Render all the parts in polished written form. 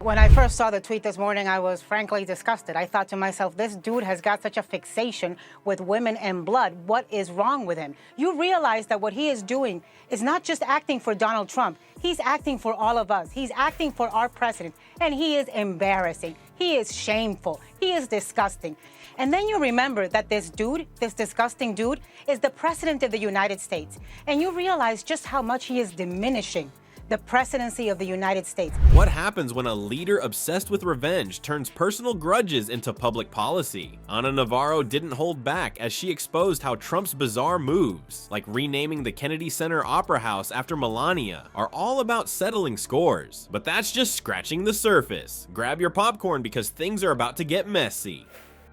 When I first saw the tweet this morning, I was frankly disgusted. I thought to myself, this dude has got such a fixation with women and blood. What is wrong with him? You realize that what he is doing is not just acting for Donald Trump. He's acting for all of us. He's acting for our president. And he is embarrassing. He is shameful. He is disgusting. And then you remember that this dude, this disgusting dude, is the president of the United States. And you realize just how much he is diminishing the presidency of the United States. What happens when a leader obsessed with revenge turns personal grudges into public policy? Navarro didn't hold back as she exposed how Trump's bizarre moves, like renaming the Kennedy Center Opera House after Melania, are all about settling scores. But that's just scratching the surface. Grab your popcorn because things are about to get messy.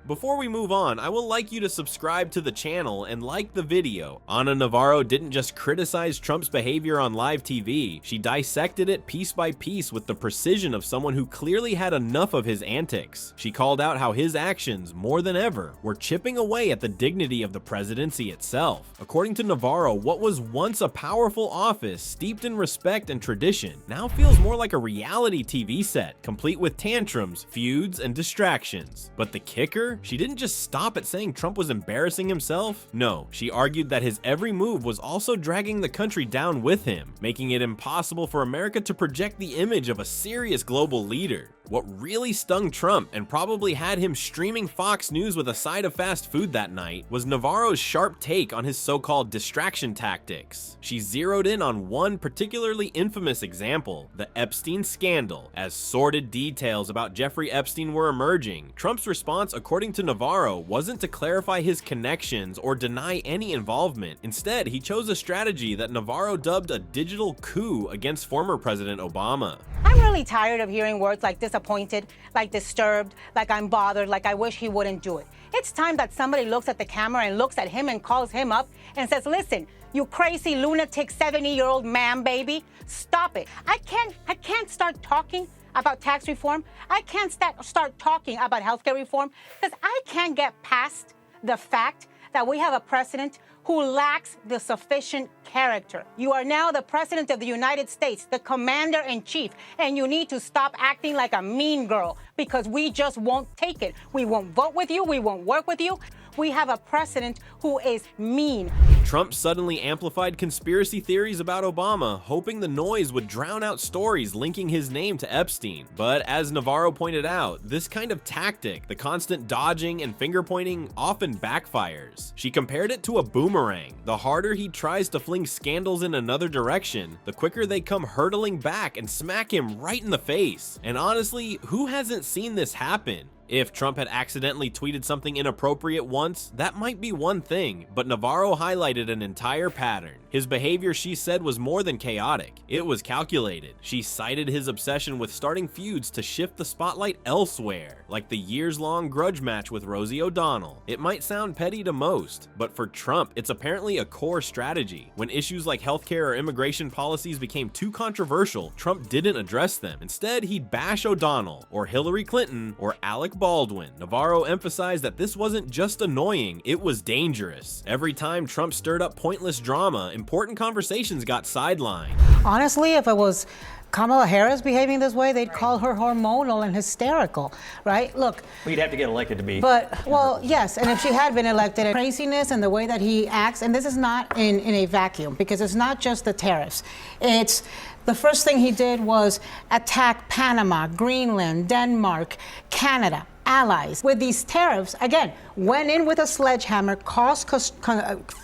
Before we move on, I would like you to subscribe to the channel and like the video. Navarro didn't just criticize Trump's behavior on live TV, she dissected it piece by piece with the precision of someone who clearly had enough of his antics. She called out how his actions, more than ever, were chipping away at the dignity of the presidency itself. According to Navarro, what was once a powerful office steeped in respect and tradition now feels more like a reality TV set, complete with tantrums, feuds, and distractions. But the kicker? She didn't just stop at saying Trump was embarrassing himself. No, she argued that his every move was also dragging the country down with him, making it impossible for America to project the image of a serious global leader. What really stung Trump and probably had him streaming Fox News with a side of fast food that night was Navarro's sharp take on his so-called distraction tactics. She zeroed in on one particularly infamous example, the Epstein scandal. As sordid details about Jeffrey Epstein were emerging, Trump's response, according to Navarro, wasn't to clarify his connections or deny any involvement. Instead, he chose a strategy that Navarro dubbed a digital coup against former President Obama. I'm really tired of hearing words like disappointed, like disturbed, like I'm bothered, like I wish he wouldn't do it. It's time that somebody looks at the camera and looks at him and calls him up and says, listen, you crazy lunatic 70-year-old man baby, stop it. I can't start talking about tax reform. I can't start talking about healthcare reform because I can't get past the fact that we have a president who lacks the sufficient character. You are now the president of the United States, the commander-in-chief, and you need to stop acting like a mean girl because we just won't take it. We won't vote with you, we won't work with you. We have a president who is mean. Trump suddenly amplified conspiracy theories about Obama, hoping the noise would drown out stories linking his name to Epstein. But as Navarro pointed out, this kind of tactic, the constant dodging and finger-pointing, often backfires. She compared it to a boomerang. The harder he tries to fling scandals in another direction, the quicker they come hurtling back and smack him right in the face. And honestly, who hasn't seen this happen? If Trump had accidentally tweeted something inappropriate once, that might be one thing, but Navarro highlighted an entire pattern. His behavior, she said, was more than chaotic. It was calculated. She cited his obsession with starting feuds to shift the spotlight elsewhere, like the years-long grudge match with Rosie O'Donnell. It might sound petty to most, but for Trump, it's apparently a core strategy. When issues like healthcare or immigration policies became too controversial, Trump didn't address them. Instead, he'd bash O'Donnell, or Hillary Clinton, or Alec Baldwin. Navarro emphasized that this wasn't just annoying, it was dangerous. Every time Trump stirred up pointless drama, important conversations got sidelined. Honestly, if it was Kamala Harris behaving this way, they'd call her hormonal and hysterical, right? Look. Well, you'd have to get elected to be. But, well, yes, and if she had been elected, and craziness and the way that he acts, and this is not in a vacuum, because it's not just the tariffs. It's the first thing he did was attack Panama, Greenland, Denmark, Canada, allies. With these tariffs, again, went in with a sledgehammer, caused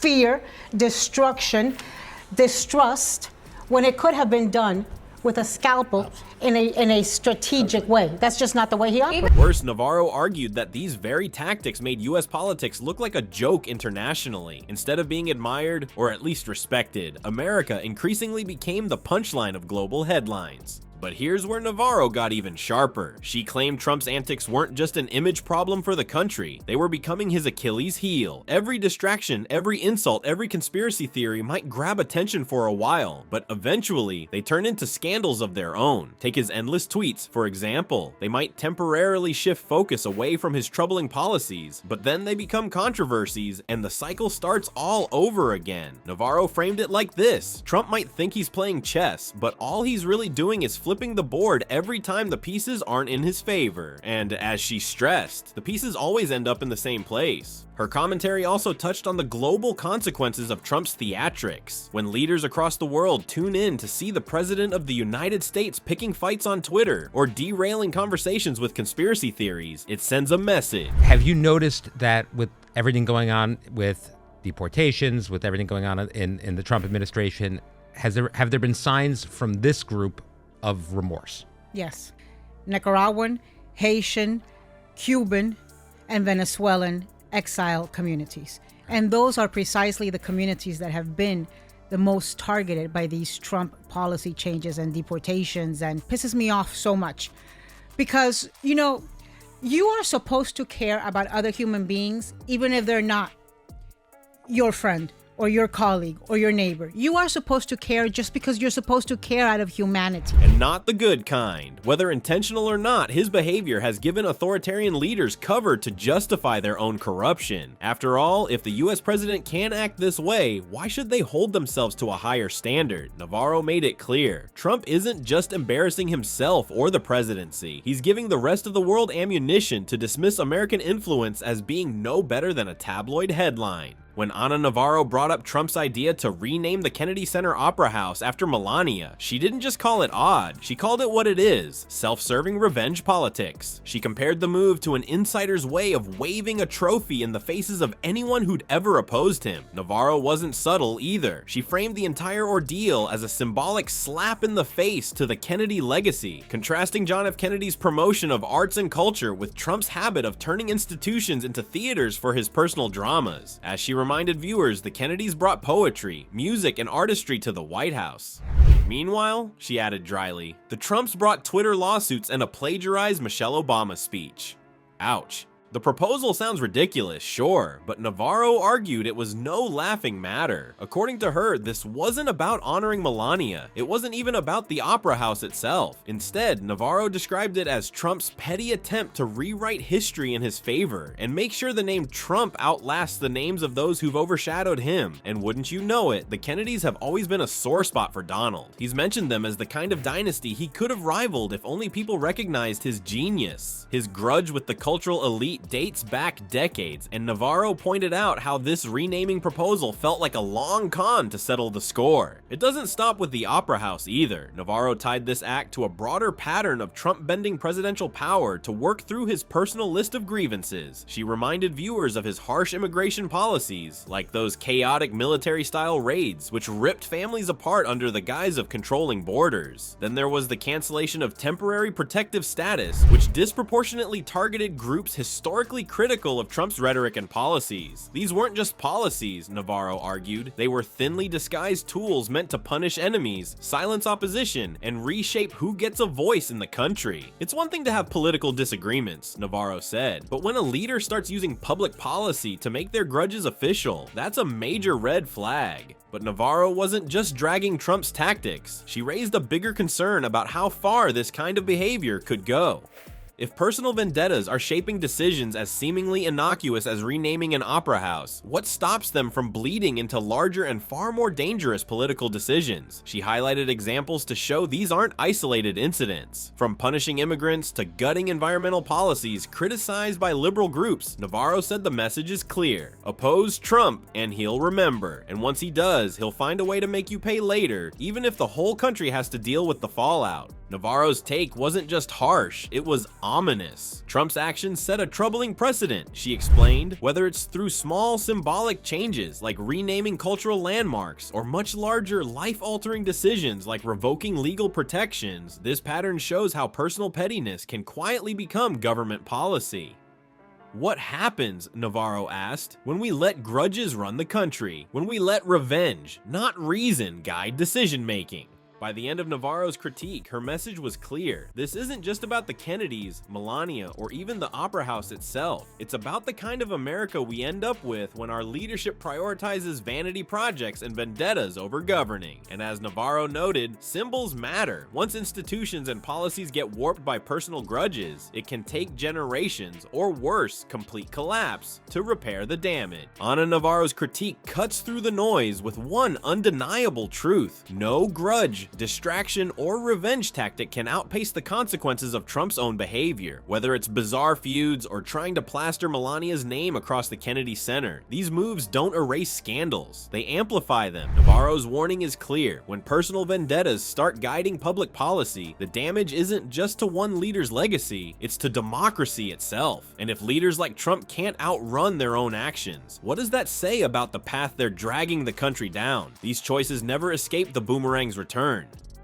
fear, destruction, distrust, when it could have been done with a scalpel in a strategic way. That's just not the way he operates. Worse, Navarro argued that these very tactics made US politics look like a joke internationally. Instead of being admired, or at least respected, America increasingly became the punchline of global headlines. But here's where Navarro got even sharper. She claimed Trump's antics weren't just an image problem for the country, they were becoming his Achilles heel. Every distraction, every insult, every conspiracy theory might grab attention for a while, but eventually they turn into scandals of their own. Take his endless tweets, for example. They might temporarily shift focus away from his troubling policies, but then they become controversies and the cycle starts all over again. Navarro framed it like this: Trump might think he's playing chess, but all he's really doing is flipping the board every time the pieces aren't in his favor. And as she stressed, the pieces always end up in the same place. Her commentary also touched on the global consequences of Trump's theatrics. When leaders across the world tune in to see the President of the United States picking fights on Twitter or derailing conversations with conspiracy theories, it sends a message. Have you noticed that with everything going on with deportations, with everything going on in the Trump administration, have there been signs from this group of remorse? Yes. Nicaraguan, Haitian, Cuban, and Venezuelan exile communities. And those are precisely the communities that have been the most targeted by these Trump policy changes and deportations, and pisses me off so much. Because, you are supposed to care about other human beings, even if they're not your friend or your colleague or your neighbor. You are supposed to care just because you're supposed to care out of humanity. And not the good kind. Whether intentional or not, his behavior has given authoritarian leaders cover to justify their own corruption. After all, if the US president can act this way, why should they hold themselves to a higher standard? Navarro made it clear. Trump isn't just embarrassing himself or the presidency. He's giving the rest of the world ammunition to dismiss American influence as being no better than a tabloid headline. When Ana Navarro brought up Trump's idea to rename the Kennedy Center Opera House after Melania, she didn't just call it odd, she called it what it is: self-serving revenge politics. She compared the move to an insider's way of waving a trophy in the faces of anyone who'd ever opposed him. Navarro wasn't subtle either. She framed the entire ordeal as a symbolic slap in the face to the Kennedy legacy, contrasting John F. Kennedy's promotion of arts and culture with Trump's habit of turning institutions into theaters for his personal dramas. As she reminded viewers, the Kennedys brought poetry, music, and artistry to the White House. Meanwhile, she added dryly, the Trumps brought Twitter lawsuits and a plagiarized Michelle Obama speech. Ouch. The proposal sounds ridiculous, sure, but Navarro argued it was no laughing matter. According to her, this wasn't about honoring Melania. It wasn't even about the opera house itself. Instead, Navarro described it as Trump's petty attempt to rewrite history in his favor and make sure the name Trump outlasts the names of those who've overshadowed him. And wouldn't you know it, the Kennedys have always been a sore spot for Donald. He's mentioned them as the kind of dynasty he could have rivaled if only people recognized his genius. His grudge with the cultural elite dates back decades, and Navarro pointed out how this renaming proposal felt like a long con to settle the score. It doesn't stop with the opera house either. Navarro tied this act to a broader pattern of Trump bending presidential power to work through his personal list of grievances. She reminded viewers of his harsh immigration policies, like those chaotic military-style raids, which ripped families apart under the guise of controlling borders. Then there was the cancellation of temporary protective status, which disproportionately targeted groups historically critical of Trump's rhetoric and policies. These weren't just policies, Navarro argued. They were thinly disguised tools meant to punish enemies, silence opposition, and reshape who gets a voice in the country. It's one thing to have political disagreements, Navarro said, but when a leader starts using public policy to make their grudges official, that's a major red flag. But Navarro wasn't just dragging Trump's tactics. She raised a bigger concern about how far this kind of behavior could go. If personal vendettas are shaping decisions as seemingly innocuous as renaming an opera house, what stops them from bleeding into larger and far more dangerous political decisions? She highlighted examples to show these aren't isolated incidents. From punishing immigrants to gutting environmental policies criticized by liberal groups, Navarro said the message is clear. Oppose Trump and he'll remember, and once he does, he'll find a way to make you pay later, even if the whole country has to deal with the fallout. Navarro's take wasn't just harsh, it was ominous. Trump's actions set a troubling precedent, she explained. Whether it's through small symbolic changes like renaming cultural landmarks or much larger life-altering decisions like revoking legal protections, this pattern shows how personal pettiness can quietly become government policy. What happens, Navarro asked, when we let grudges run the country, when we let revenge, not reason, guide decision-making? By the end of Navarro's critique, her message was clear. This isn't just about the Kennedys, Melania, or even the opera house itself. It's about the kind of America we end up with when our leadership prioritizes vanity projects and vendettas over governing. And as Navarro noted, symbols matter. Once institutions and policies get warped by personal grudges, it can take generations, or worse, complete collapse, to repair the damage. Ana Navarro's critique cuts through the noise with one undeniable truth: no grudge outrage, distraction, or revenge tactic can outpace the consequences of Trump's own behavior. Whether it's bizarre feuds or trying to plaster Melania's name across the Kennedy Center, these moves don't erase scandals, they amplify them. Navarro's warning is clear: when personal vendettas start guiding public policy, the damage isn't just to one leader's legacy, it's to democracy itself. And if leaders like Trump can't outrun their own actions, what does that say about the path they're dragging the country down? These choices never escape the boomerang's return.